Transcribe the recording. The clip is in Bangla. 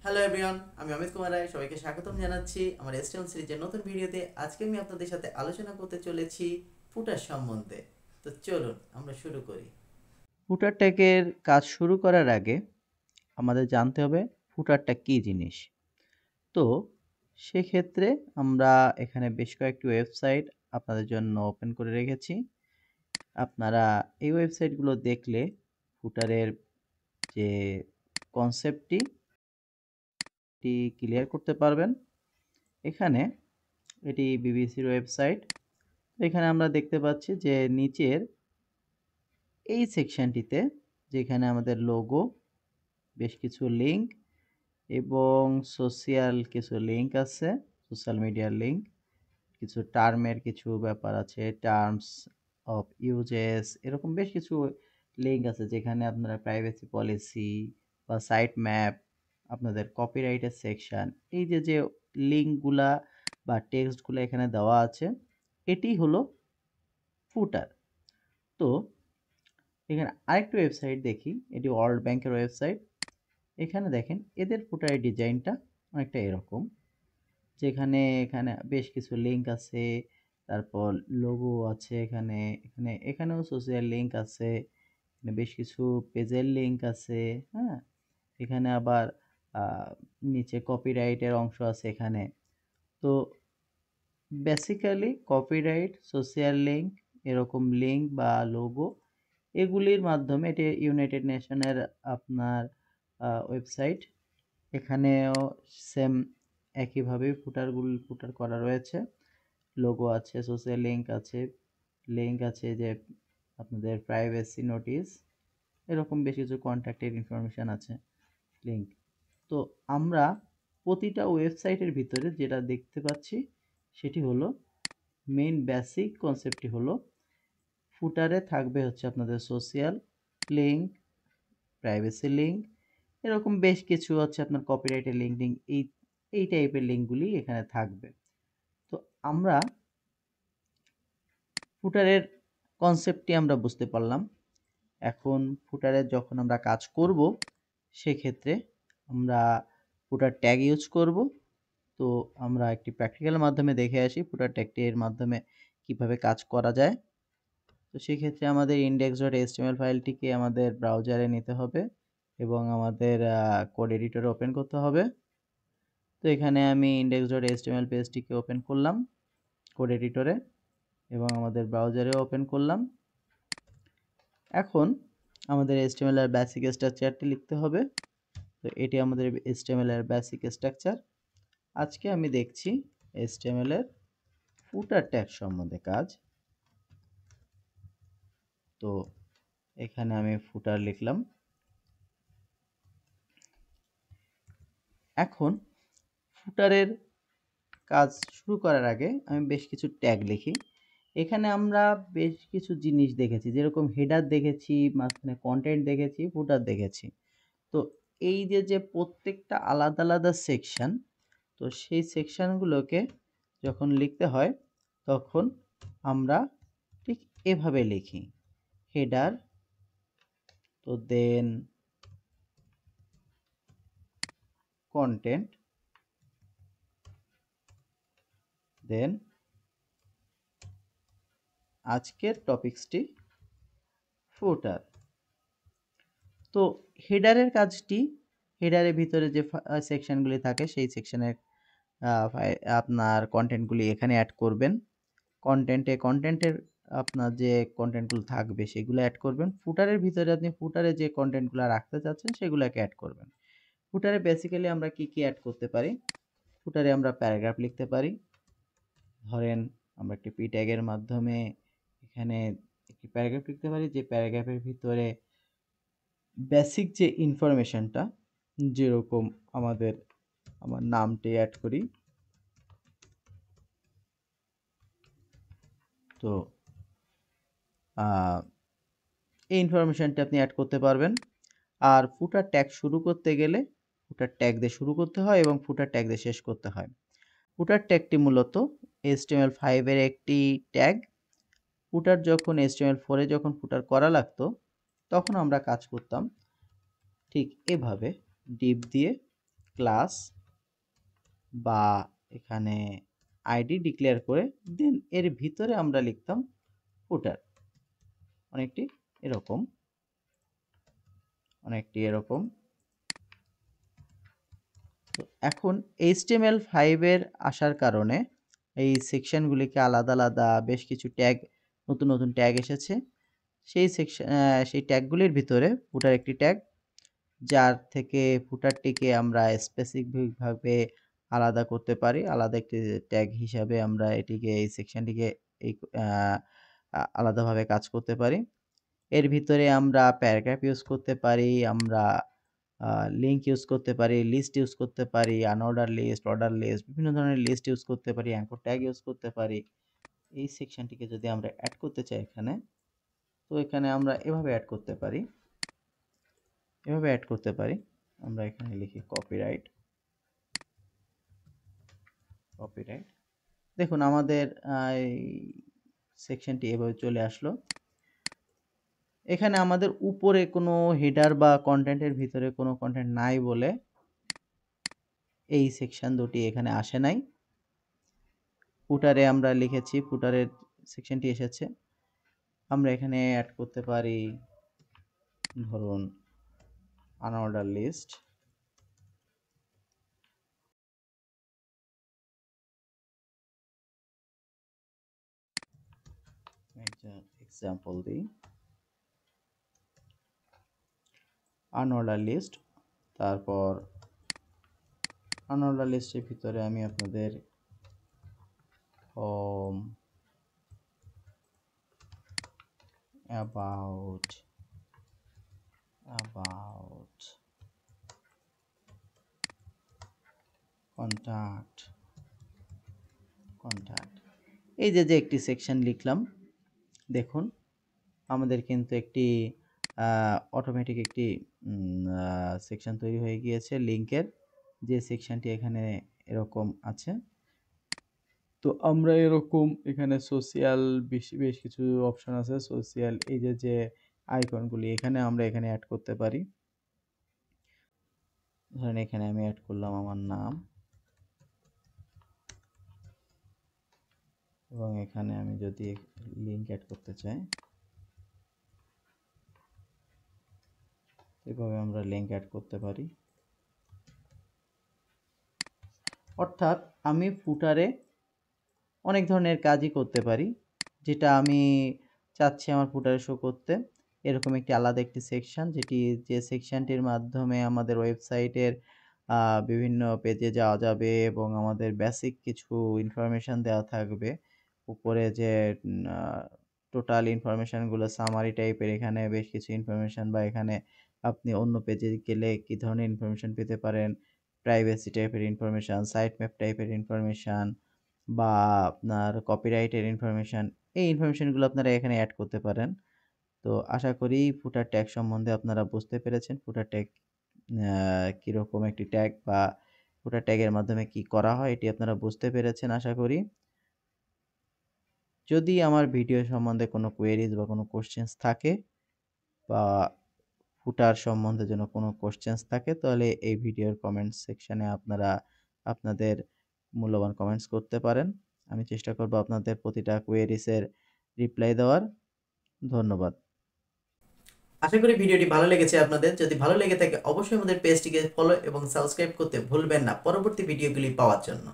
হ্যালো এভরিওয়ান, আমি অমিত কুমার রায়। সবাইকে স্বাগতম জানাচ্ছি আমার এসটিএম সিরিজের নতুন ভিডিওতে। আজকে আমি আপনাদের সাথে আলোচনা করতে চলেছি ফুটার সম্বন্ধে। তো চলুন আমরা শুরু করি। ফুটার ট্যাগের কাজ শুরু করার আগে আমাদের জানতে হবে ফুটারটা কী জিনিস। তো সেক্ষেত্রে আমরা এখানে বেশ কয়েকটি ওয়েবসাইট আপনাদের জন্য ওপেন করে রেখেছি। আপনারা এই ওয়েবসাইটগুলো দেখলে ফুটারের যে কনসেপ্টটি ক্লিয়ার করতে পারবেন। এখানে এটি বিবিসির ওয়েবসাইট। এখানে আমরা দেখতে পাচ্ছি যে নিচের এই সেকশনটিতে যেখানে আমাদের লোগো, বেশ কিছু লিঙ্ক এবং সোশ্যাল কিছু লিঙ্ক আছে, সোশ্যাল মিডিয়ার লিঙ্ক, কিছু টার্মের কিছু ব্যাপার আছে, টার্মস অফ ইউজেস, এরকম বেশ কিছু লিঙ্ক আছে যেখানে আপনারা প্রাইভেসি পলিসি বা সাইট ম্যাপ, আপনাদের কপিরাইটের সেকশন, এই যে লিঙ্কগুলা বা টেক্সটগুলো এখানে দেওয়া আছে, এটি হলো ফুটার। তো এখানে আরেকটা ওয়েবসাইট দেখি, এটি ওয়ার্ল্ড ব্যাংকের ওয়েবসাইট। এখানে দেখেন এদের ফুটারের ডিজাইনটা অনেকটা এরকম, যেখানে এখানে বেশ কিছু লিঙ্ক আছে, তারপর লোগো আছে, এখানে এখানে এখানেও সোশ্যাল লিঙ্ক আছে, এখানে বেশ কিছু পেজের লিঙ্ক আছে। হ্যাঁ, এখানে আবার নিচে কপিরাইটের অংশ আছে এখানে। তো বেসিক্যালি কপিরাইট, সোশ্যাল লিঙ্ক, এরকম লিঙ্ক বা লোগো, এগুলির মাধ্যমে এটি ইউনাইটেড নেশনের আপনার ওয়েবসাইট। এখানেও সেম একইভাবেই ফুটার করা রয়েছে, লোগো আছে, সোশ্যাল লিঙ্ক আছে যে আপনাদের প্রাইভেসি নোটিস, এরকম বেশ কিছু কন্ট্যাক্টের ইনফরমেশান আছে, লিঙ্ক। তো আমরা প্রতিটা ওয়েবসাইটের ভিতরে যেটা দেখতে পাচ্ছি সেটি হলো মেইন বেসিক কনসেপ্টটি হলো ফুটারে থাকবে হচ্ছে আপনাদের সোশ্যাল লিঙ্ক, প্রাইভেসি লিঙ্ক, এরকম বেশ কিছু হচ্ছে আপনার কপিরাইটের লিঙ্ক এই টাইপের লিঙ্কগুলি এখানে থাকবে। তো আমরা ফুটারের কনসেপ্টটি আমরা বুঝতে পারলাম। এখন ফুটারের যখন আমরা কাজ করব সেক্ষেত্রে আমরা ফুটার ট্যাগ ইউজ করব। তো আমরা একটি প্র্যাকটিক্যালের মাধ্যমে দেখে আসি ফুটার ট্যাগটির মাধ্যমে কিভাবে কাজ করা যায়। তো সেক্ষেত্রে আমাদের index.html ফাইলটিকে আমাদের ব্রাউজারে নিতে হবে এবং আমাদের কোড এডিটরে ওপেন করতে হবে। তো এখানে আমি index.html পেজটিকে ওপেন করলাম কোড এডিটরে এবং আমাদের ব্রাউজারে ওপেন করলাম। এখন আমাদের HTML এর বেসিক স্ট্রাকচারটি লিখতে হবে। তো এটি আমাদের HTML এর বেসিক স্ট্রাকচার। আজকে আমি দেখছি HTML এর ফুটার ট্যাগ সম্বন্ধে কাজ। তো এখানে আমি ফুটার লিখলাম। এখন ফুটারের কাজ শুরু করার আগে আমি বেশ কিছু ট্যাগ লিখি। এখানে আমরা বেশ কিছু জিনিস দেখেছি, যেরকম হেডার দেখেছি, মাঝখানে কন্টেন্ট দেখেছি, ফুটার দেখেছি। তো এই যে প্রত্যেকটা আলাদা আলাদা সেকশন, তো সেই সেকশনগুলোকে যখন লিখতে হয় তখন আমরা ঠিক এভাবে লিখি, হেডার, তো দেন কন্টেন্ট, দেন আজকের টপিকসটি ফুটার। তো হেডারের কাজটি, হেডারের ভিতরে যে সেকশনগুলি থাকে সেই সেকশনের আপনার কন্টেন্টগুলি এখানে অ্যাড করবেন। কন্টেন্টের আপনার যে কন্টেন্টগুলো থাকবে সেগুলো অ্যাড করবেন। ফুটারের ভিতরে আপনি ফুটারে যে কন্টেন্টগুলো রাখতে চাচ্ছেন সেগুলোকে অ্যাড করবেন। ফুটারে বেসিক্যালি আমরা কি অ্যাড করতে পারি, ফুটারে আমরা প্যারাগ্রাফ লিখতে পারি। ধরেন আমরা একটি পি ট্যাগের মাধ্যমে এখানে একটি প্যারাগ্রাফ লিখতে পারি, যে প্যারাগ্রাফের ভিতরে বেসিক যে ইনফরমেশনটা, যেরকম আমার নামটি অ্যাড করি। তো এই ইনফরমেশনটা আপনি অ্যাড করতে পারবেন। আর ফুটার ট্যাগ শুরু করতে গেলে ফুটার ট্যাগ দিয়ে শুরু করতে হয় এবং ফুটার ট্যাগ দিয়ে শেষ করতে হয়। ফুটার ট্যাগটি মূলত HTML5 এর একটি ট্যাগ। ফুটার যখন HTML4 এ যখন ফুটার করা লাগতো তখন আমরা কাজ করতাম ঠিক এভাবে, ডিপ দিয়ে ক্লাস বা এখানে আইডি ডিক্লেয়ার করে দেন এর ভিতরে আমরা লিখতাম ফুটার। অনেকটি এরকম তো এখন HTML5 এর আসার কারণে এই সেকশনগুলিকে আলাদা আলাদা বেশ কিছু ট্যাগ, নতুন নতুন ট্যাগ এসেছে। সেই ট্যাগগুলির ভিতরে ফুটার একটি ট্যাগ, যার থেকে ফুটারটিকে আমরা স্পেসিফিকভাবে আলাদা করতে পারি। আলাদা একটি ট্যাগ হিসাবে আমরা এটিকে, এই সেকশনটিকে এই আলাদাভাবে কাজ করতে পারি। এর ভিতরে আমরা প্যারাগ্রাফ ইউজ করতে পারি, আমরা লিঙ্ক ইউজ করতে পারি, লিস্ট ইউজ করতে পারি, আনঅর্ডার লিস্ট, অর্ডার লিস্ট, বিভিন্ন ধরনের লিস্ট ইউজ করতে পারি, অ্যাঙ্কর ট্যাগ ইউজ করতে পারি। এই সেকশনটিকে যদি আমরা অ্যাড করতে চাই এখানে, তো এখানে আমরা এভাবে অ্যাড করতে পারি। আমরা এখানে লিখি কপিরাইট। দেখুন আমাদের এই সেকশনটি এভাবে চলে আসলো। এখানে আমাদের উপরে কোনো হেডার বা কন্টেন্টের ভিতরে কোনো কন্টেন্ট নাই বলে এই সেকশন দুটি এখানে আসে নাই। ফুটারে আমরা লিখেছি, ফুটারের সেকশনটি এসেছে। আমরা এখানে অ্যাড করতে পারি ধরুন আনঅর্ডার লিস্ট, এক্সাম্পল দিই আনঅর্ডার লিস্ট। তারপর আনঅর্ডার লিস্টের ভিতরে আমি আপনাদের হোম, অ্যাবাউট কন্টাক্ট এই যে একটি সেকশন লিখলাম, দেখুন আমাদের কিন্তু একটি অটোমেটিক একটি সেকশন তৈরি হয়ে গিয়েছে লিঙ্কের, যে সেকশনটি এখানে এরকম আছে। তো আমরা এরকম এখানে সোশ্যাল বেশ কিছু অপশন আছে, সোশ্যাল এই যে আইকনগুলি এখানে আমরা এখানে অ্যাড করতে পারি। ধরেন এখানে আমি অ্যাড করলাম আমার নাম, এবং এখানে আমি যদি লিঙ্ক অ্যাড করতে চাই, এভাবে আমরা লিঙ্ক অ্যাড করতে পারি। অর্থাৎ আমি ফুটারে অনেক ধরনের কাজই করতে পারি, যেটা আমি চাচ্ছি আমার ফুটারে শো করতে। এরকম একটি আলাদা একটি সেকশন, যে সেকশনটির মাধ্যমে আমাদের ওয়েবসাইটের বিভিন্ন পেজে যাওয়া যাবে এবং আমাদের বেসিক কিছু ইনফরমেশান দেওয়া থাকবে। উপরে যে টোটাল ইনফরমেশানগুলো সামারি টাইপের, এখানে বেশ কিছু ইনফরমেশান, বা এখানে আপনি অন্য পেজে গেলে কী ধরনের ইনফরমেশান পেতে পারেন, প্রাইভেসি টাইপের ইনফরমেশান, সাইট ম্যাপ টাইপের ইনফরমেশান, বা আপনার কপিরাইটের ইনফরমেশান, এই ইনফরমেশানগুলো আপনারা এখানে অ্যাড করতে পারেন। তো আশা করি ফুটার ট্যাগ সম্বন্ধে আপনারা বুঝতে পেরেছেন। ফুটার ট্যাগ কীরকম একটি ট্যাগ, বা ফুটার ট্যাগের মাধ্যমে কি করা হয়, এটি আপনারা বুঝতে পেরেছেন আশা করি। যদি আমার ভিডিও সম্বন্ধে কোনো কোয়েরিজ বা কোনো কোশ্চেন্স থাকে, বা ফুটার সম্বন্ধে যেন কোনো কোশ্চেন্স থাকে, তাহলে এই ভিডিওর কমেন্টস সেকশানে আপনারা আপনাদের মূল্যবান কমেন্টস করতে পারেন। আমি চেষ্টা করব আপনাদের প্রতিটা কোয়েরিজের রিপ্লাই দেওয়ার। ধন্যবাদ। আশা করি ভিডিওটি ভালো লেগেছে আপনাদের। যদি ভালো লেগে থাকে অবশ্যই আমাদের পেজটিকে ফলো এবং সাবস্ক্রাইব করতে ভুলবেন না পরবর্তী ভিডিওগুলি পাওয়ার জন্য।